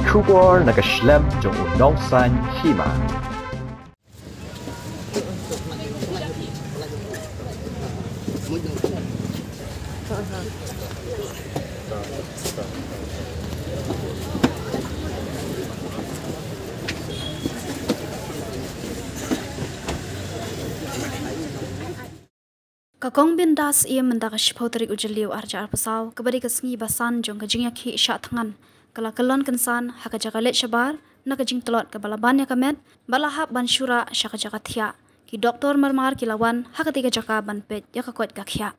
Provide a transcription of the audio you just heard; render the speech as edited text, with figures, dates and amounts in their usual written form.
Kubor nakaslem jong unong san hima. Kakong bindas ia mendak shpau tarik ujaliu arja arpasau kebari kesngi basan jong kajing yakhi isya tangan kala kelon kensan haka jakalet syabar na kajing telot ke balaban ya kamet balahap ban syura syaka jakathia ki doktor marmar kilawan haka tiga jaka ban pet ya kakot gakhia.